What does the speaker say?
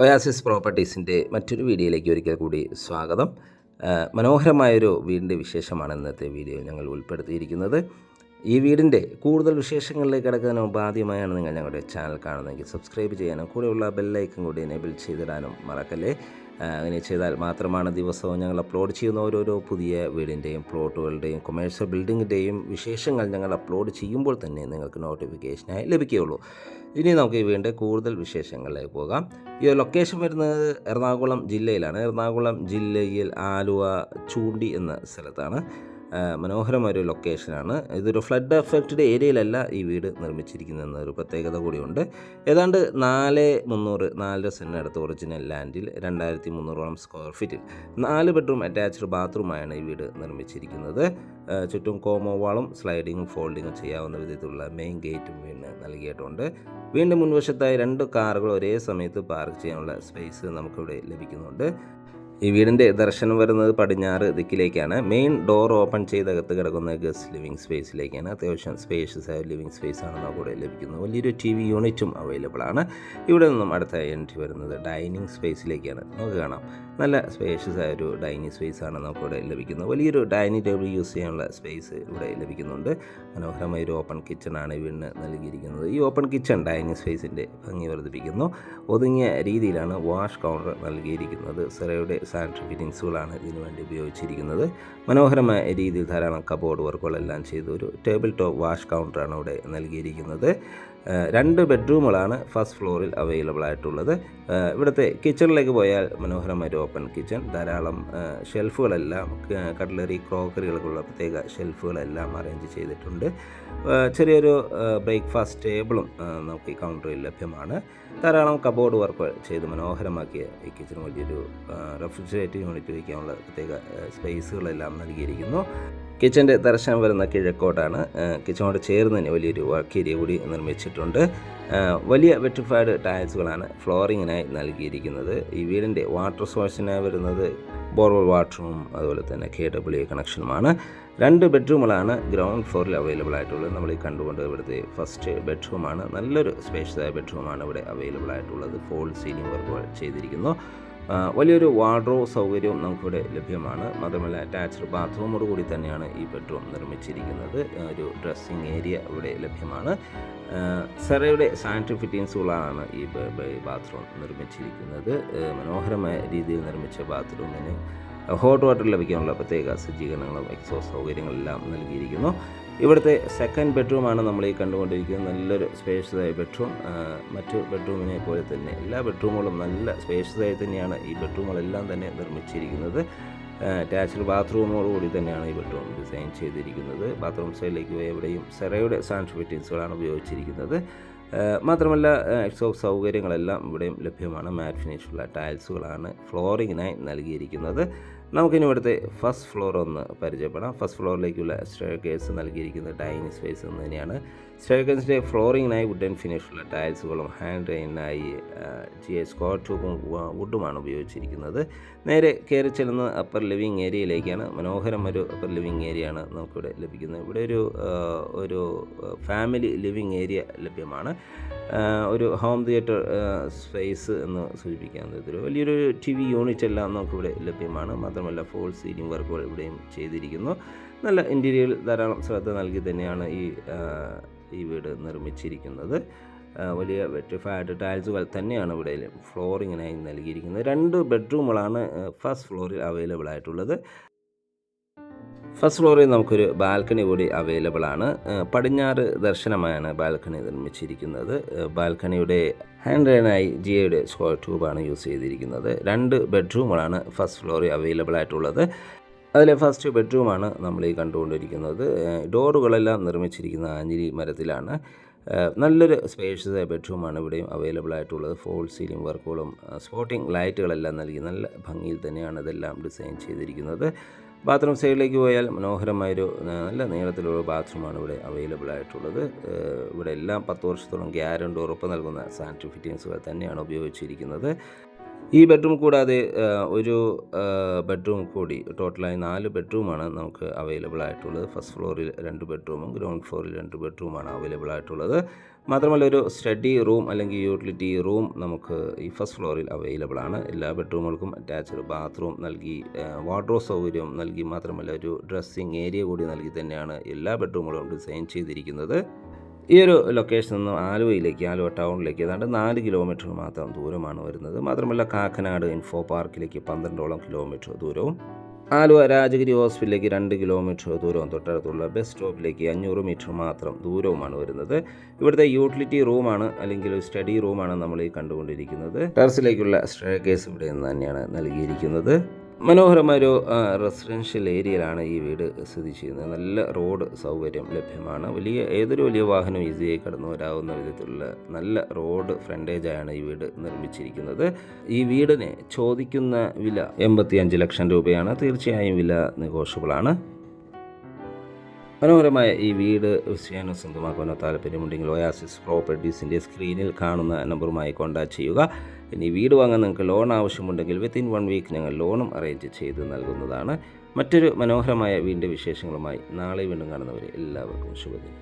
Oasis പ്രോപ്പർട്ടീസിൻ്റെ മറ്റൊരു വീഡിയോയിലേക്ക് ഒരിക്കൽ കൂടി സ്വാഗതം. മനോഹരമായൊരു വീടിൻ്റെ വിശേഷമാണ് ഇന്നത്തെ വീഡിയോയിൽ ഞങ്ങൾ ഉൾപ്പെടുത്തിയിരിക്കുന്നത്. ഈ വീടിൻ്റെ കൂടുതൽ വിശേഷങ്ങളിലേക്ക് കിടക്കുന്നതിന് മുമ്പ് ആദ്യമായാണ് നിങ്ങൾ ഞങ്ങളുടെ ചാനൽ കാണുന്നതെങ്കിൽ സബ്സ്ക്രൈബ് ചെയ്യാനും കൂടെയുള്ള ബെല്ലൈക്കൺ കൂടി എനേബിൾ ചെയ്തിടാനും മറക്കല്ലേ. അങ്ങനെ ചെയ്താൽ മാത്രമാണ് ദിവസവും ഞങ്ങൾ അപ്ലോഡ് ചെയ്യുന്ന ഓരോരോ പുതിയ വീടിൻ്റെയും പ്ലോട്ടുകളുടെയും കൊമേഴ്ഷ്യൽ ബിൽഡിങ്ങിൻ്റെയും വിശേഷങ്ങൾ ഞങ്ങൾ അപ്ലോഡ് ചെയ്യുമ്പോൾ തന്നെ നിങ്ങൾക്ക് നോട്ടിഫിക്കേഷനായി ലഭിക്കുകയുള്ളൂ. ഇനി നമുക്ക് ഈ വീടിൻ്റെ കൂടുതൽ വിശേഷങ്ങളിലേക്ക് പോകാം. ഈ ലൊക്കേഷൻ വരുന്നത് എറണാകുളം ജില്ലയിലാണ്. എറണാകുളം ജില്ലയിൽ ആലുവ ചൂണ്ടി എന്ന സ്ഥലത്താണ്. മനോഹരമായൊരു ലൊക്കേഷനാണ്. ഇതൊരു ഫ്ലഡ് എഫക്റ്റഡ് ഏരിയയിലല്ല ഈ വീട് നിർമ്മിച്ചിരിക്കുന്നതെന്നൊരു പ്രത്യേകത കൂടിയുണ്ട്. ഏതാണ്ട് 4 സെൻറ്റ് അടുത്ത് ഒറിജിനൽ ലാൻഡിൽ 2300 സ്ക്വയർ ഫീറ്റിൽ 4 ബെഡ്റൂം അറ്റാച്ച്ഡ് ബാത്റൂമായാണ് ഈ വീട് നിർമ്മിച്ചിരിക്കുന്നത്. ചുറ്റും കോമോ വാളും സ്ലൈഡിങ്ങും ഫോൾഡിങ്ങും ചെയ്യാവുന്ന വിധത്തിലുള്ള മെയിൻ ഗേറ്റും വീടിന് നൽകിയിട്ടുണ്ട്. വീണ്ടും മുൻവശത്തായി 2 കാറുകൾ ഒരേ സമയത്ത് പാർക്ക് ചെയ്യാനുള്ള സ്പേസ് നമുക്കിവിടെ ലഭിക്കുന്നുണ്ട്. ഈ വീടിൻ്റെ ദർശനം വരുന്നത് പടിഞ്ഞാറ് ദിക്കിലേക്കാണ്. മെയിൻ ഡോർ ഓപ്പൺ ചെയ്തകത്ത് കിടക്കുന്ന ഗസ്റ്റ് ലിവിങ് സ്പേസിലേക്കാണ്. അത്യാവശ്യം സ്പേഷ്യസ് ആയ ലിവിങ് സ്പേസാണ് നമുക്കിവിടെ ലഭിക്കുന്നത്. വലിയൊരു TV യൂണിറ്റും അവൈലബിൾ ആണ്. ഇവിടെ നിന്നും അടുത്ത എൻട്രി വരുന്നത് ഡൈനിങ് സ്പേസിലേക്കാണ്. നമുക്ക് കാണാം, നല്ല സ്പേഷ്യസ് ആയ ഒരു ഡൈനിങ് സ്പേസാണ് നമുക്കിവിടെ ലഭിക്കുന്നത്. വലിയൊരു ഡൈനിങ് ടേബിൾ യൂസ് ചെയ്യാനുള്ള സ്പേസ് ഇവിടെ ലഭിക്കുന്നുണ്ട്. മനോഹരമായ ഒരു ഓപ്പൺ കിച്ചണാണ് ഈ വീടിന് നൽകിയിരിക്കുന്നത്. ഈ ഓപ്പൺ കിച്ചൺ ഡൈനിങ് സ്പേസിൻ്റെ ഭംഗി വർദ്ധിപ്പിക്കുന്നു. ഒതുങ്ങിയ രീതിയിലാണ് വാഷ് കൗണ്ടർ നൽകിയിരിക്കുന്നത്. സെറയുടെ സാനിറ്ററി ഫിറ്റിങ്സുകളാണ് ഇതിനു വേണ്ടി ഉപയോഗിച്ചിരിക്കുന്നത്. മനോഹരമായ രീതിയിൽ ധാരാളം കബോർഡ് വർക്കുകളെല്ലാം ചെയ്ത് ഒരു ടേബിൾ ടോപ്പ് വാഷ് കൗണ്ടറാണ് ഇവിടെ നൽകിയിരിക്കുന്നത്. 2 ബെഡ്റൂമുകളാണ് ഫസ്റ്റ് ഫ്ലോറിൽ അവൈലബിൾ ആയിട്ടുള്ളത്. ഇവിടുത്തെ കിച്ചണിലേക്ക് പോയാൽ മനോഹരമായ ഓപ്പൺ കിച്ചൺ, ധാരാളം ഷെൽഫുകളെല്ലാം കട്ട്ലറി ക്രോക്കറികൾക്കുള്ള പ്രത്യേക ഷെൽഫുകളെല്ലാം അറേഞ്ച് ചെയ്തിട്ടുണ്ട്. ചെറിയൊരു ബ്രേക്ക്ഫാസ്റ്റ് ടേബിളും നമുക്ക് ഈ കൗണ്ടറിൽ ലഭ്യമാണ്. ധാരാളം കബോർഡ് വർക്ക് ചെയ്ത് മനോഹരമാക്കിയ ഈ കിച്ചൺ വലിയൊരു റെഫ്രിജറേറ്റർ യൂണിറ്റ് വയ്ക്കാനുള്ള പ്രത്യേക സ്പേസുകളെല്ലാം നൽകിയിരിക്കുന്നു. കിച്ചൻ്റെ ദർശനം വരുന്ന കിഴക്കോട്ടാണ്. കിച്ചനോട് ചേർന്ന് തന്നെ വലിയൊരു വർക്ക് ഏരിയ കൂടി നിർമ്മിച്ചിട്ടുണ്ട്. വലിയ വെട്രിഫൈഡ് ടൈൽസുകളാണ് ഫ്ലോറിങ്ങിനായി നൽകിയിരിക്കുന്നത്. ഈ വീടിൻ്റെ വാട്ടർ സോഴ്സിനായി വരുന്നത് ബോർവെൽ വാട്ടറും അതുപോലെ തന്നെ KWA കണക്ഷനുമാണ്. 2 ബെഡ്റൂമുകളാണ് ഗ്രൗണ്ട് ഫ്ലോറിൽ അവൈലബിൾ ആയിട്ടുള്ളത്. നമ്മൾ ഈ കണ്ടുകൊണ്ട് ഇവിടുത്തെ ഫസ്റ്റ് ബെഡ്റൂമാണ്. നല്ലൊരു സ്പേഷ്യസായ ബെഡ്റൂമാണ് ഇവിടെ അവൈലബിൾ ആയിട്ടുള്ളത്. ഫോൾ സീലിംഗ് വർക്കുകൾ ചെയ്തിരിക്കുന്നു. വലിയൊരു വാർഡ്രോബ് സൗകര്യവും നമുക്കിവിടെ ലഭ്യമാണ്. മാത്രമല്ല അറ്റാച്ച്ഡ് ബാത്റൂമോട് കൂടി തന്നെയാണ് ഈ ബെഡ്റൂം നിർമ്മിച്ചിരിക്കുന്നത്. ഒരു ഡ്രസ്സിങ് ഏരിയ ഇവിടെ ലഭ്യമാണ്. സെറയുടെ സാനിറ്ററി ഫിറ്റിങ്സുകളാണ് ഈ ബാത്റൂം നിർമ്മിച്ചിരിക്കുന്നത്. മനോഹരമായ രീതിയിൽ നിർമ്മിച്ച ബാത്റൂമിന് ഹോട്ട് വാട്ടർ ലഭിക്കാനുള്ള പ്രത്യേക സജ്ജീകരണങ്ങളും എക്സോസ്റ്റ് സൗകര്യങ്ങളെല്ലാം നൽകിയിരിക്കുന്നു. ഇവിടുത്തെ സെക്കൻഡ് ബെഡ്റൂമാണ് നമ്മൾ ഈ കണ്ടുകൊണ്ടിരിക്കുന്നത്. നല്ലൊരു സ്പേഷ്യസായ ബെഡ്റൂം. മറ്റു ബെഡ്റൂമിനെ പോലെ തന്നെ എല്ലാ ബെഡ്റൂമുകളും നല്ല സ്പേഷ്യസായി തന്നെയാണ് ഈ ബെഡ്റൂമുകളെല്ലാം തന്നെ നിർമ്മിച്ചിരിക്കുന്നത്. അറ്റാച്ച്ഡ് ബാത്റൂമോടുകൂടി തന്നെയാണ് ഈ ബെഡ്റൂം ഡിസൈൻ ചെയ്തിരിക്കുന്നത്. ബാത്റൂം സൈഡിലേക്ക് എവിടെയും സെറയുടെ സാനിറ്ററി ഫിറ്റിങ്സുകളാണ് ഉപയോഗിച്ചിരിക്കുന്നത്. മാത്രമല്ല എക്സോസ്റ്റ് സൗകര്യങ്ങളെല്ലാം ഇവിടെയും ലഭ്യമാണ്. മാറ്റ് ഫിനിഷുള്ള ടൈൽസുകളാണ് ഫ്ലോറിങ്ങിനായി നൽകിയിരിക്കുന്നത്. നമുക്കിനി ഇവിടുത്തെ ഫസ്റ്റ് ഫ്ലോർ ഒന്ന് പരിചയപ്പെടാം. ഫസ്റ്റ് ഫ്ലോറിലേക്കുള്ള സ്റ്റെയർകേസ് നൽകിയിരിക്കുന്നത് ഡൈനിങ് സ്പേസ് എന്ന് തന്നെയാണ്. സ്റ്റെയർകേസിൻ്റെ ഫ്ലോറിങ്ങിനായി വുഡൻ ഫിനിഷുള്ള ടൈൽസുകളും ഹാൻഡ് റെയിനായി GI സ്ക്വയർ ട്യൂബും വുഡുമാണ് ഉപയോഗിച്ചിരിക്കുന്നത്. നേരെ കയറി ചെല്ലുന്ന അപ്പർ ലിവിങ് ഏരിയയിലേക്കാണ്. മനോഹരം ഒരു അപ്പർ ലിവിങ് ഏരിയയാണ് നമുക്കിവിടെ ലഭിക്കുന്നത്. ഇവിടെ ഒരു ഫാമിലി ലിവിങ് ഏരിയ ലഭ്യമാണ്. ഒരു ഹോം തിയേറ്റർ സ്പേസ് എന്ന് സൂചിപ്പിക്കാൻ ഇതൊരു വലിയൊരു TV യൂണിറ്റ് എല്ലാം നമുക്കിവിടെ ലഭ്യമാണ്. മാത്രമല്ല ഫോൾ സീലിംഗ് വർക്കുകൾ ഇവിടെയും ചെയ്തിരിക്കുന്നു. നല്ല ഇൻറ്റീരിയറിൽ ധാരാളം ശ്രദ്ധ നൽകി തന്നെയാണ് ഈ വീട് നിർമ്മിച്ചിരിക്കുന്നത്. വലിയ വെട്രിഫൈഡ് ടൈൽസുകൾ തന്നെയാണ് ഇവിടെ ഫ്ലോറിങ്ങിനായി നൽകിയിരിക്കുന്നത്. 2 ബെഡ്റൂമുകളാണ് ഫസ്റ്റ് ഫ്ലോറിൽ അവൈലബിൾ ആയിട്ടുള്ളത്. ഫസ്റ്റ് ഫ്ലോറിൽ നമുക്കൊരു ബാൽക്കണി കൂടി അവൈലബിൾ ആണ്. പടിഞ്ഞാറ് ദർശനമായാണ് ബാൽക്കണി നിർമ്മിച്ചിരിക്കുന്നത്. ബാൽക്കണിയുടെ ഹാൻഡ് റെയിനായി GIയുടെ സ്ക്വയർ ട്യൂബാണ് യൂസ് ചെയ്തിരിക്കുന്നത്. 2 ബെഡ്റൂമുകളാണ് ഫസ്റ്റ് ഫ്ലോറിൽ അവൈലബിൾ ആയിട്ടുള്ളത്. അതിലെ ഫസ്റ്റ് ബെഡ്റൂമാണ് നമ്മൾ ഈ കണ്ടുകൊണ്ടിരിക്കുന്നത്. ഡോറുകളെല്ലാം നിർമ്മിച്ചിരിക്കുന്ന ആഞ്ഞിലി മരത്തിലാണ്. നല്ലൊരു സ്പേഷ്യസ് ബെഡ്റൂമാണ് ഇവിടെയും അവൈലബിൾ ആയിട്ടുള്ളത്. ഫോൾ സീലിംഗ് വർക്കുകളും സ്പോട്ടിംഗ് ലൈറ്റുകളെല്ലാം നൽകി നല്ല ഭംഗിയിൽ തന്നെയാണ് ഇതെല്ലാം ഡിസൈൻ ചെയ്തിരിക്കുന്നത്. ബാത്റൂം സൈഡിലേക്ക് പോയാൽ മനോഹരമായൊരു നല്ല നീളത്തിലുള്ള ബാത്റൂമാണ് ഇവിടെ അവൈലബിൾ ആയിട്ടുള്ളത്. ഇവിടെ എല്ലാം 10 വർഷത്തോളം ഗ്യാരണ്ടി ഉറപ്പ് നൽകുന്ന സാനിറ്ററി ഫിറ്റിങ്സുകൾ തന്നെയാണ് ഉപയോഗിച്ചിരിക്കുന്നത്. ഈ ബെഡ്റൂം കൂടാതെ ഒരു ബെഡ്റൂം കൂടി, ടോട്ടലായി 4 ബെഡ്റൂമാണ് നമുക്ക് അവൈലബിൾ ആയിട്ടുള്ളത്. ഫസ്റ്റ് ഫ്ലോറിൽ 2 ബെഡ്റൂമും ഗ്രൗണ്ട് ഫ്ലോറിൽ 2 ബെഡ്റൂമാണ് അവൈലബിൾ ആയിട്ടുള്ളത്. മാത്രമല്ല ഒരു സ്റ്റഡി റൂം അല്ലെങ്കിൽ യൂട്ടിലിറ്റി റൂം നമുക്ക് ഈ ഫസ്റ്റ് ഫ്ലോറിൽ അവൈലബിൾ ആണ്. എല്ലാ ബെഡ്റൂമുകൾക്കും അറ്റാച്ച്ഡ് ബാത്റൂം നൽകി, വാർഡ്രോബ് സൗകര്യം നൽകി, മാത്രമല്ല ഒരു ഡ്രസ്സിങ് ഏരിയ കൂടി നൽകി തന്നെയാണ് എല്ലാ ബെഡ്റൂമുകളും ഡിസൈൻ ചെയ്തിരിക്കുന്നത്. ഈ ഒരു ലൊക്കേഷനിൽ നിന്ന് ആലുവ ടൗണിലേക്ക് ഏതാണ്ട് 4 കിലോമീറ്റർ മാത്രം ദൂരമാണ് വരുന്നത്. മാത്രമല്ല കാക്കനാട് ഇൻഫോ പാർക്കിലേക്ക് 12ഓളം കിലോമീറ്റർ ദൂരവും, ആലുവ രാജഗിരി ഹോസ്പിറ്റലിലേക്ക് 2 കിലോമീറ്റർ ദൂരവും, തൊട്ടടുത്തുള്ള ബസ് സ്റ്റോപ്പിലേക്ക് 500 മീറ്റർ മാത്രം ദൂരവുമാണ് വരുന്നത്. ഇവിടുത്തെ യൂട്ടിലിറ്റി റൂമാണ് അല്ലെങ്കിൽ സ്റ്റഡി റൂമാണ് നമ്മൾ ഈ കണ്ടുകൊണ്ടിരിക്കുന്നത്. ടെറസിലേക്കുള്ള സ്റ്റെയർകേസ് ഇവിടെ നിന്ന് തന്നെയാണ് നൽകിയിരിക്കുന്നത്. മനോഹരമായൊരു റെസിഡൻഷ്യൽ ഏരിയയിലാണ് ഈ വീട് സ്ഥിതി ചെയ്യുന്നത്. നല്ല റോഡ് സൗകര്യം ലഭ്യമാണ്. ഏതൊരു വലിയ വാഹനം ഈസിയായി കടന്നു വരാവുന്ന വിധത്തിലുള്ള നല്ല റോഡ് ഫ്രണ്ടേജായാണ് ഈ വീട് നിർമ്മിച്ചിരിക്കുന്നത്. ഈ വീടിന് ചോദിക്കുന്ന വില 85 ലക്ഷം രൂപയാണ്. തീർച്ചയായും വില നെഗോഷ്യബിളാണ്. മനോഹരമായ ഈ വീട് ചെയ്യാനോ സ്വന്തമാക്കാനോ താല്പര്യമുണ്ടെങ്കിൽ ഒയാസിസ് പ്രോപ്പർട്ടീസിൻ്റെ സ്ക്രീനിൽ കാണുന്ന നമ്പറുമായി കോൺടാക്റ്റ് ചെയ്യുക. ഇനി വീട് വാങ്ങാൻ നിങ്ങൾക്ക് ലോൺ ആവശ്യമുണ്ടെങ്കിൽ വിത്തിൻ 1 വീക്ക് ഞങ്ങൾ ലോണും അറേഞ്ച് ചെയ്ത് നൽകുന്നതാണ്. മറ്റൊരു മനോഹരമായ വീടിൻ്റെ വിശേഷങ്ങളുമായി നാളെ വീണ്ടും കാണുന്നവരെ എല്ലാവർക്കും ശുഭദിനം.